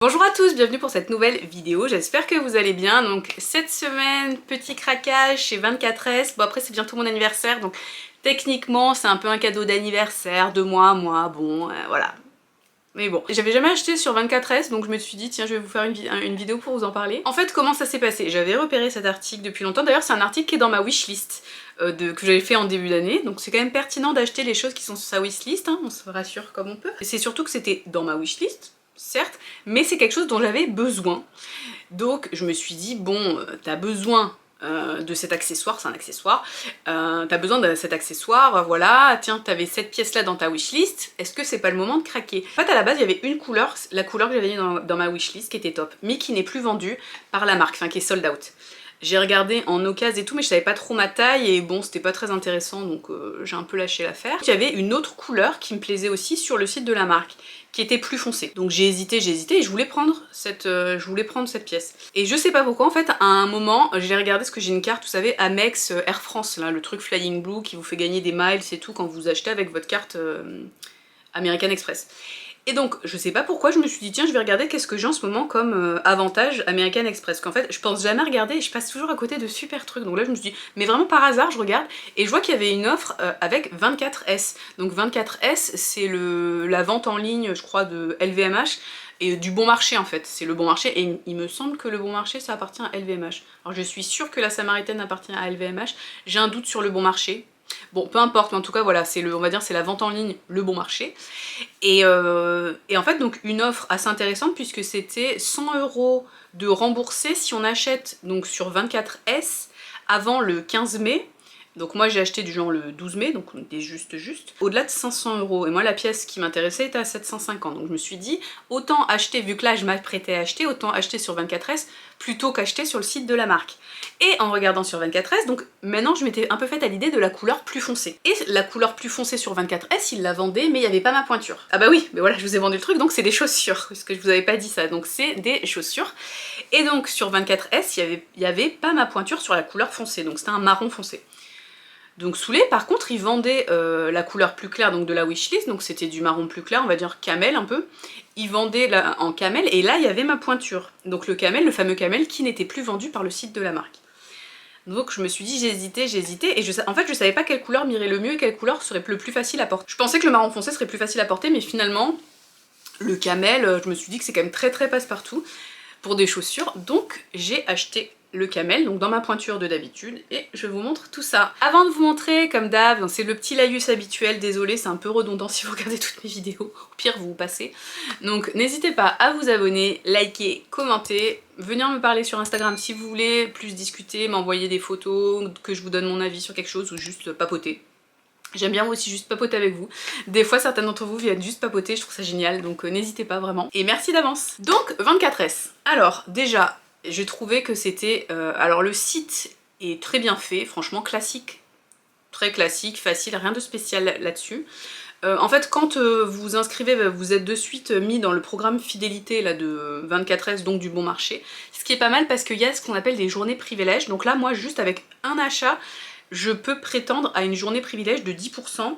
Bonjour à tous, bienvenue pour cette nouvelle vidéo, j'espère que vous allez bien. Donc cette semaine, petit craquage chez 24S, bon après c'est bientôt mon anniversaire, donc techniquement c'est un peu un cadeau d'anniversaire de moi à moi, bon voilà. Mais bon, j'avais jamais acheté sur 24S, donc je me suis dit tiens je vais vous faire une vidéo pour vous en parler. En fait comment ça s'est passé? J'avais repéré cet article depuis longtemps, d'ailleurs c'est un article qui est dans ma wishlist que j'avais fait en début d'année, donc c'est quand même pertinent d'acheter les choses qui sont sur sa wishlist, hein, on se rassure comme on peut. C'est surtout que c'était dans ma wishlist, certes, mais c'est quelque chose dont j'avais besoin. Donc je me suis dit, bon, t'as besoin de cet accessoire, c'est un accessoire, t'as besoin de cet accessoire, voilà, tiens, t'avais cette pièce-là dans ta wishlist, est-ce que c'est pas le moment de craquer? En fait, à la base, il y avait une couleur, la couleur que j'avais mis dans ma wishlist qui était top, mais qui n'est plus vendue par la marque, enfin qui est sold out. J'ai regardé en occasion et tout, mais je savais pas trop ma taille et bon, c'était pas très intéressant, donc j'ai un peu lâché l'affaire. Il y avait une autre couleur qui me plaisait aussi sur le site de la marque, qui était plus foncée. Donc j'ai hésité et je voulais prendre cette pièce. Et je sais pas pourquoi, en fait, à un moment, j'ai regardé parce que j'ai une carte, vous savez, Amex Air France, là, le truc Flying Blue qui vous fait gagner des miles et tout quand vous achetez avec votre carte American Express. Et donc, je sais pas pourquoi, je me suis dit, tiens, je vais regarder qu'est-ce que j'ai en ce moment comme avantage American Express. Qu'en fait, je pense jamais regarder et je passe toujours à côté de super trucs. Donc là, je me suis dit, mais vraiment par hasard, je regarde et je vois qu'il y avait une offre avec 24S. Donc 24S, c'est la vente en ligne, je crois, de LVMH et du Bon Marché en fait. C'est le Bon Marché et il me semble que le Bon Marché, ça appartient à LVMH. Alors je suis sûre que la Samaritaine appartient à LVMH. J'ai un doute sur le Bon Marché. Bon, peu importe, mais en tout cas, voilà, on va dire, c'est la vente en ligne, le Bon Marché. Et en fait, donc une offre assez intéressante puisque c'était 100 € de remboursé si on achète donc sur 24S avant le 15 mai. Donc moi j'ai acheté du genre le 12 mai, donc on était juste. Au-delà de 500 €. Et moi la pièce qui m'intéressait était à 750. Donc je me suis dit, autant acheter, vu que là je m'apprêtais à acheter, autant acheter sur 24S plutôt qu'acheter sur le site de la marque. Et en regardant sur 24S, donc maintenant je m'étais un peu faite à l'idée de la couleur plus foncée. Et la couleur plus foncée sur 24S, ils la vendaient, mais il n'y avait pas ma pointure. Ah bah oui, mais voilà, je vous ai vendu le truc, donc c'est des chaussures, parce que je vous avais pas dit ça, donc c'est des chaussures. Et donc sur 24S, il y avait pas ma pointure sur la couleur foncée, donc c'était un marron foncé. Donc saoulé, par contre ils vendaient la couleur plus claire donc de la wishlist, donc c'était du marron plus clair, on va dire camel un peu. Ils vendaient en camel et là il y avait ma pointure. Donc le camel, le fameux camel qui n'était plus vendu par le site de la marque. Donc je me suis dit j'ai hésité et en fait je savais pas quelle couleur m'irait le mieux et quelle couleur serait le plus facile à porter. Je pensais que le marron foncé serait plus facile à porter mais finalement le camel, je me suis dit que c'est quand même très passe-partout pour des chaussures, donc j'ai acheté le camel, donc dans ma pointure de d'habitude, et je vous montre tout ça. Avant de vous montrer, comme d'hab, c'est le petit laïus habituel, désolé, c'est un peu redondant si vous regardez toutes mes vidéos, au pire vous passez. Donc n'hésitez pas à vous abonner, liker, commenter, venir me parler sur Instagram si vous voulez, plus discuter, m'envoyer des photos, que je vous donne mon avis sur quelque chose, ou juste papoter. J'aime bien aussi juste papoter avec vous. Des fois, certains d'entre vous viennent juste papoter, je trouve ça génial, donc n'hésitez pas vraiment. Et merci d'avance. Donc, 24S. Alors, déjà, j'ai trouvé que c'était... alors, le site est très bien fait, franchement classique. Très classique, facile, rien de spécial là-dessus. En fait, quand vous vous inscrivez, vous êtes de suite mis dans le programme fidélité là, de 24S, donc du Bon Marché. Ce qui est pas mal parce qu'il y a ce qu'on appelle des journées privilèges. Donc là, moi, juste avec un achat, je peux prétendre à une journée privilège de 10%.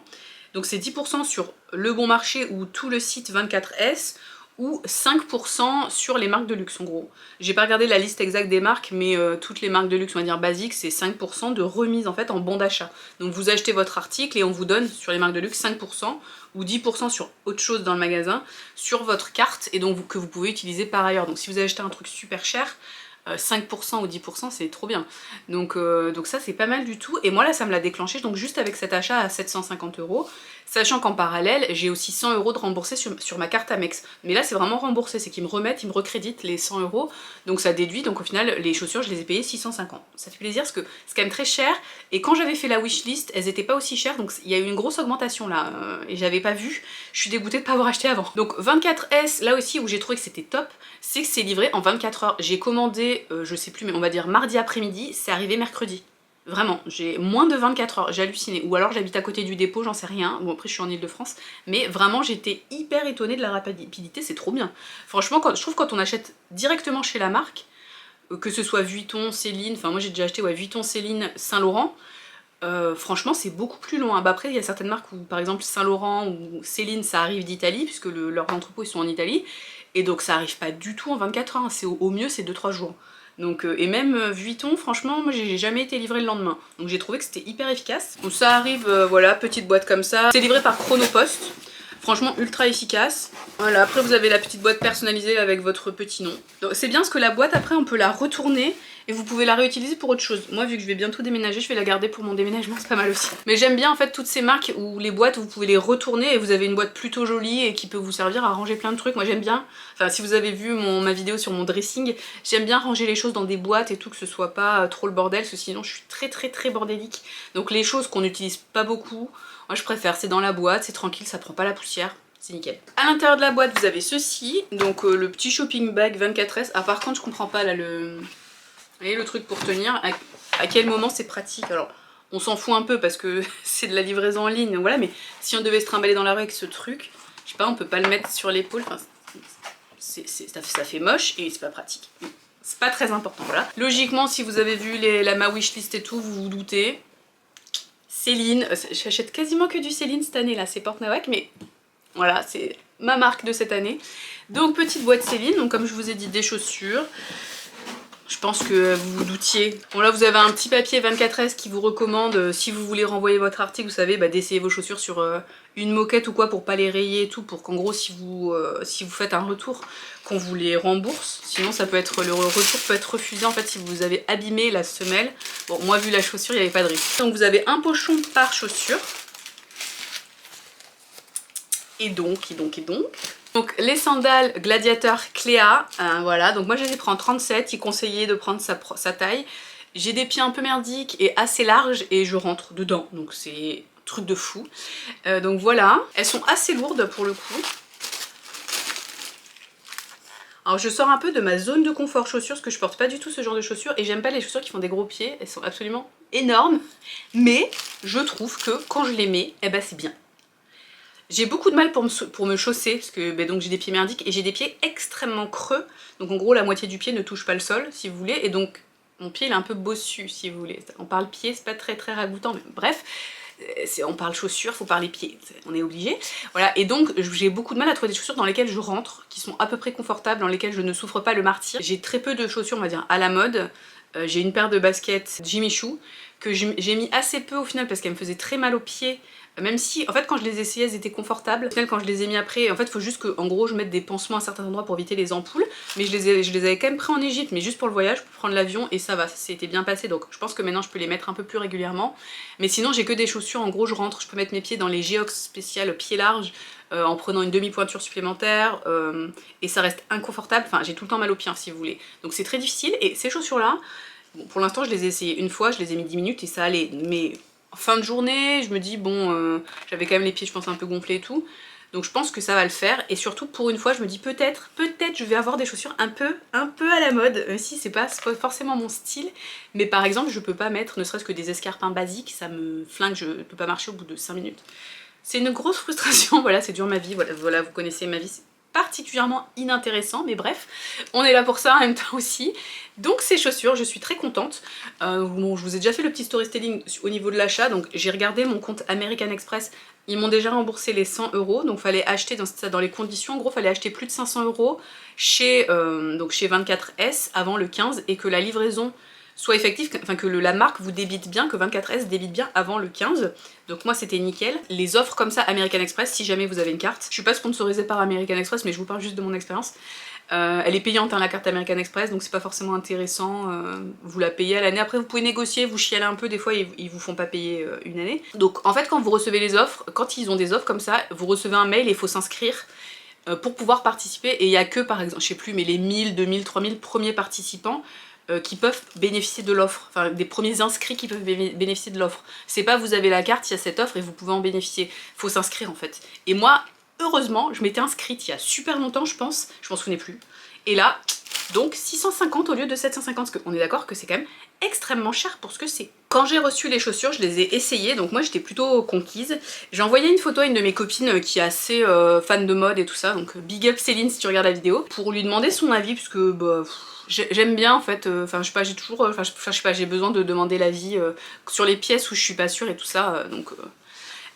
Donc c'est 10% sur le Bon Marché ou tout le site 24S ou 5% sur les marques de luxe en gros. J'ai pas regardé la liste exacte des marques mais toutes les marques de luxe on va dire basiques c'est 5% de remise en fait en bon d'achat. Donc vous achetez votre article et on vous donne sur les marques de luxe 5% ou 10% sur autre chose dans le magasin sur votre carte et donc que vous pouvez utiliser par ailleurs. Donc si vous achetez un truc super cher, 5% ou 10% c'est trop bien. Donc ça c'est pas mal du tout. Et moi là ça me l'a déclenché donc juste avec cet achat à 750 €. Sachant qu'en parallèle j'ai aussi 100 € de remboursés sur ma carte Amex. Mais là c'est vraiment remboursé, c'est qu'ils me remettent, ils me recréditent les 100 €. Donc ça déduit, donc au final les chaussures je les ai payées 650. Ça fait plaisir parce que c'est quand même très cher. Et quand j'avais fait la wishlist, elles étaient pas aussi chères. Donc il y a eu une grosse augmentation là et j'avais pas vu. Je suis dégoûtée de pas avoir acheté avant. Donc 24S, là aussi où j'ai trouvé que c'était top, c'est que c'est livré en 24 heures. J'ai commandé, je sais plus mais on va dire mardi après-midi, c'est arrivé mercredi. Vraiment, j'ai moins de 24 heures, j'ai halluciné. Ou alors j'habite à côté du dépôt, j'en sais rien. Bon après je suis en Ile-de-France. Mais vraiment j'étais hyper étonnée de la rapidité, c'est trop bien. Franchement, je trouve quand on achète directement chez la marque, que ce soit Vuitton, Céline, enfin moi j'ai déjà acheté Vuitton, Céline, Saint-Laurent, franchement c'est beaucoup plus loin. Bah, après il y a certaines marques où par exemple Saint-Laurent ou Céline ça arrive d'Italie puisque leurs entrepôts ils sont en Italie. Et donc ça arrive pas du tout en 24 heures, hein. C'est au mieux c'est 2-3 jours. Donc, et même Vuitton, franchement, moi j'ai jamais été livrée le lendemain. Donc j'ai trouvé que c'était hyper efficace. Donc ça arrive, voilà, petite boîte comme ça. C'est livré par Chronopost. Franchement ultra efficace. Voilà, après vous avez la petite boîte personnalisée avec votre petit nom. C'est bien parce que la boîte après on peut la retourner et vous pouvez la réutiliser pour autre chose. Moi vu que je vais bientôt déménager, je vais la garder pour mon déménagement, c'est pas mal aussi. Mais j'aime bien en fait toutes ces marques où les boîtes vous pouvez les retourner et vous avez une boîte plutôt jolie et qui peut vous servir à ranger plein de trucs. Moi j'aime bien, enfin si vous avez vu ma vidéo sur mon dressing, j'aime bien ranger les choses dans des boîtes et tout, que ce soit pas trop le bordel, parce que sinon je suis très bordélique. Donc les choses qu'on n'utilise pas beaucoup, moi je préfère, c'est dans la boîte, c'est tranquille, ça prend pas la poussière, c'est nickel. À l'intérieur de la boîte vous avez ceci, donc le petit shopping bag 24S. Ah par contre je comprends pas là le... Vous voyez le truc pour tenir, à quel moment c'est pratique. Alors on s'en fout un peu parce que c'est de la livraison en ligne, voilà, mais si on devait se trimballer dans la rue avec ce truc, je sais pas, on peut pas le mettre sur l'épaule, enfin, ça fait moche et c'est pas pratique. C'est pas très important, voilà. Logiquement si vous avez vu ma wishlist et tout, vous vous doutez. Céline, j'achète quasiment que du Céline cette année là, c'est Porte Nawak, mais voilà, c'est ma marque de cette année. Donc petite boîte Céline, donc comme je vous ai dit, des chaussures. Je pense que vous vous doutiez. Bon là vous avez un petit papier 24S qui vous recommande, si vous voulez renvoyer votre article, vous savez, d'essayer vos chaussures sur une moquette ou quoi pour pas les rayer et tout, pour qu'en gros si vous faites un retour, qu'on vous les rembourse. Sinon ça peut être, le retour peut être refusé en fait si vous avez abîmé la semelle. Bon moi vu la chaussure il n'y avait pas de risque. Donc vous avez un pochon par chaussure. Et donc... Donc les sandales Gladiator Cléa, voilà, donc moi je les ai pris en 37, il conseillait de prendre sa taille. J'ai des pieds un peu merdiques et assez larges et je rentre dedans, donc c'est un truc de fou. Donc voilà, elles sont assez lourdes pour le coup. Alors je sors un peu de ma zone de confort chaussures parce que je porte pas du tout ce genre de chaussures et j'aime pas les chaussures qui font des gros pieds, elles sont absolument énormes. Mais je trouve que quand je les mets, eh ben c'est bien. J'ai beaucoup de mal pour me chausser, parce que donc j'ai des pieds merdiques et j'ai des pieds extrêmement creux. Donc en gros la moitié du pied ne touche pas le sol, si vous voulez. Et donc mon pied il est un peu bossu, si vous voulez. On parle pied, c'est pas très ragoûtant, mais bref. On parle chaussures, faut parler pieds, on est obligé. Voilà, et donc j'ai beaucoup de mal à trouver des chaussures dans lesquelles je rentre, qui sont à peu près confortables, dans lesquelles je ne souffre pas le martyre. J'ai très peu de chaussures, on va dire, à la mode. J'ai une paire de baskets Jimmy Choo, que j'ai mis assez peu au final parce qu'elle me faisait très mal aux pieds. Même si, en fait, quand je les essayais, elles étaient confortables. Au final, quand je les ai mis après, en fait, il faut juste que, en gros, je mette des pansements à certains endroits pour éviter les ampoules. Mais je les avais quand même pris en Égypte, mais juste pour le voyage, pour prendre l'avion, et ça va, ça s'était bien passé. Donc, je pense que maintenant, je peux les mettre un peu plus régulièrement. Mais sinon, j'ai que des chaussures. En gros, je rentre, je peux mettre mes pieds dans les Geox spéciales pieds larges, en prenant une demi-pointure supplémentaire, et ça reste inconfortable. Enfin, j'ai tout le temps mal aux pieds, si vous voulez. Donc, c'est très difficile. Et ces chaussures-là, bon, pour l'instant, je les ai essayées une fois, je les ai mis 10 minutes et ça allait. Mais en fin de journée, je me dis, bon, j'avais quand même les pieds, je pense, un peu gonflés et tout. Donc je pense que ça va le faire. Et surtout, pour une fois, je me dis peut-être je vais avoir des chaussures un peu à la mode. Même si c'est pas forcément mon style. Mais par exemple, je peux pas mettre ne serait-ce que des escarpins basiques. Ça me flingue, je peux pas marcher au bout de 5 minutes. C'est une grosse frustration, voilà, c'est dur ma vie. Voilà, vous connaissez ma vie. Particulièrement inintéressant, mais bref, on est là pour ça en même temps aussi. Donc ces chaussures, je suis très contente. Bon, je vous ai déjà fait le petit storytelling au niveau de l'achat, donc j'ai regardé mon compte American Express, ils m'ont déjà remboursé les 100 €, donc fallait acheter dans les conditions, en gros fallait acheter plus de 500 € chez 24S avant le 15 et que la livraison soit effective, enfin que la marque vous débite bien, que 24S débite bien avant le 15. Donc moi c'était nickel. Les offres comme ça American Express, si jamais vous avez une carte, je suis pas sponsorisée par American Express mais je vous parle juste de mon expérience. Elle est payante hein, la carte American Express, donc c'est pas forcément intéressant, vous la payez à l'année. Après vous pouvez négocier, vous chialez un peu, des fois ils vous font pas payer une année. Donc en fait quand vous recevez les offres, quand ils ont des offres comme ça, vous recevez un mail et il faut s'inscrire pour pouvoir participer. Et il y a que par exemple, je sais plus, mais les 1000, 2000, 3000 premiers participants qui peuvent bénéficier de l'offre, enfin des premiers inscrits qui peuvent bénéficier de l'offre. C'est pas vous avez la carte, il y a cette offre et vous pouvez en bénéficier. Faut s'inscrire en fait. Et moi, heureusement, je m'étais inscrite il y a super longtemps, je m'en souvenais plus. Et là, donc 650 au lieu de 750, parce qu'on est d'accord que c'est quand même extrêmement cher pour ce que c'est. Quand j'ai reçu les chaussures, je les ai essayées, donc moi j'étais plutôt conquise. J'ai envoyé une photo à une de mes copines qui est assez fan de mode et tout ça, donc big up Céline si tu regardes la vidéo, pour lui demander son avis, puisque bah, j'aime bien en fait, enfin je sais pas, j'ai toujours, je sais pas, j'ai besoin de demander l'avis sur les pièces où je suis pas sûre et tout ça, donc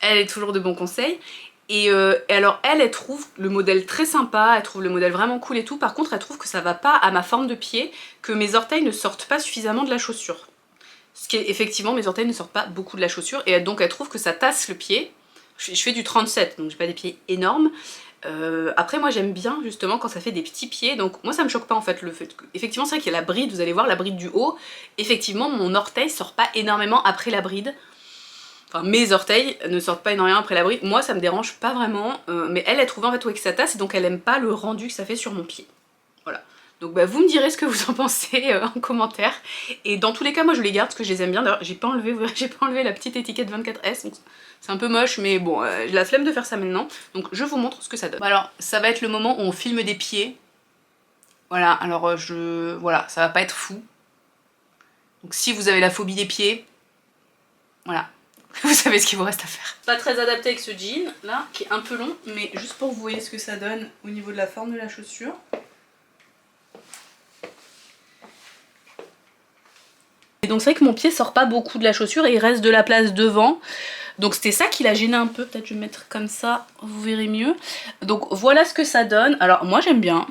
elle est toujours de bons conseils. Et alors elle trouve le modèle très sympa, elle trouve le modèle vraiment cool et tout. Par contre elle trouve que ça va pas à ma forme de pied, que mes orteils ne sortent pas suffisamment de la chaussure. Ce qui est effectivement, mes orteils ne sortent pas beaucoup de la chaussure et donc elle trouve que ça tasse le pied. Je fais du 37 donc j'ai pas des pieds énormes. Après moi j'aime bien justement quand ça fait des petits pieds, donc moi ça me choque pas en fait le fait que... Effectivement c'est vrai qu'il y a la bride, vous allez voir la bride du haut, effectivement mon orteil sort pas énormément après la bride. Enfin mes orteils ne sortent pas énormément après la bride, moi ça me dérange pas vraiment, mais elle trouve en fait que ça tasse et donc elle aime pas le rendu que ça fait sur mon pied. Voilà. Donc bah, vous me direz ce que vous en pensez en commentaire. Et dans tous les cas, moi je les garde parce que je les aime bien. D'ailleurs, j'ai pas enlevé la petite étiquette 24S. Donc c'est un peu moche, mais bon, j'ai la flemme de faire ça maintenant. Donc je vous montre ce que ça donne. Alors, ça va être le moment où on filme des pieds. Voilà, alors voilà, ça va pas être fou. Donc si vous avez la phobie des pieds, voilà. Vous savez ce qu'il vous reste à faire. Pas très adapté avec ce jean, là, qui est un peu long. Mais juste pour que vous voyez ce que ça donne au niveau de la forme de la chaussure. Et donc c'est vrai que mon pied sort pas beaucoup de la chaussure et il reste de la place devant. Donc c'était ça qui l'a gêné un peu. Peut-être je vais mettre comme ça, vous verrez mieux. Donc voilà ce que ça donne. Alors moi j'aime bien.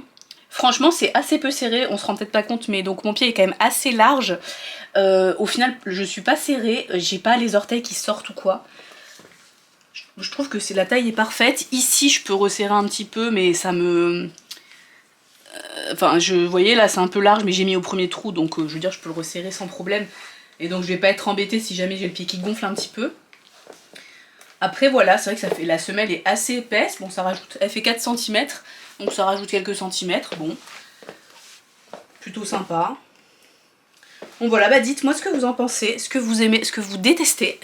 Franchement c'est assez peu serré, on se rend peut-être pas compte, mais donc mon pied est quand même assez large. Au final je suis pas serrée, j'ai pas les orteils qui sortent ou quoi. Je trouve que la taille est parfaite. Ici je peux resserrer un petit peu mais ça me... Enfin, vous voyez là c'est un peu large mais j'ai mis au premier trou donc je veux dire je peux le resserrer sans problème. Et donc je vais pas être embêtée si jamais j'ai le pied qui gonfle un petit peu. Après voilà, c'est vrai que ça fait, la semelle est assez épaisse, bon ça rajoute, elle fait 4 cm, donc ça rajoute quelques centimètres, bon. Plutôt sympa. Bon voilà, bah dites-moi ce que vous en pensez, ce que vous aimez, ce que vous détestez.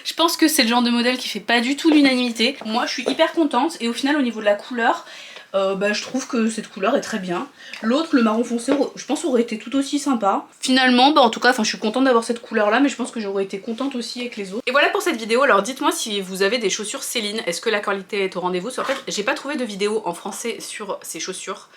Je pense que c'est le genre de modèle qui fait pas du tout l'unanimité. Moi je suis hyper contente et au final au niveau de la couleur, bah, je trouve que cette couleur est très bien. L'autre, le marron foncé, je pense aurait été tout aussi sympa. Finalement, bah en tout cas, je suis contente d'avoir cette couleur là, mais je pense que j'aurais été contente aussi avec les autres. Et voilà pour cette vidéo, alors dites-moi si vous avez des chaussures Céline, est-ce que la qualité est au rendez-vous? En fait, j'ai pas trouvé de vidéo en français sur ces chaussures.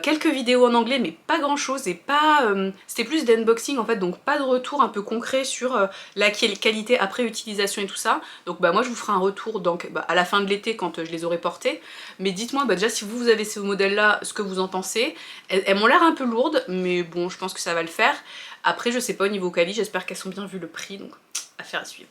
Quelques vidéos en anglais mais pas grand chose et pas... c'était plus d'unboxing en fait, donc pas de retour un peu concret sur la qualité après utilisation et tout ça. Donc bah moi je vous ferai un retour donc, à la fin de l'été quand je les aurai portées. Mais dites-moi déjà si vous avez ce modèle là, ce que vous en pensez. Elles m'ont l'air un peu lourdes mais bon je pense que ça va le faire. Après je sais pas au niveau quali, j'espère qu'elles sont bien vu le prix, donc affaire à suivre.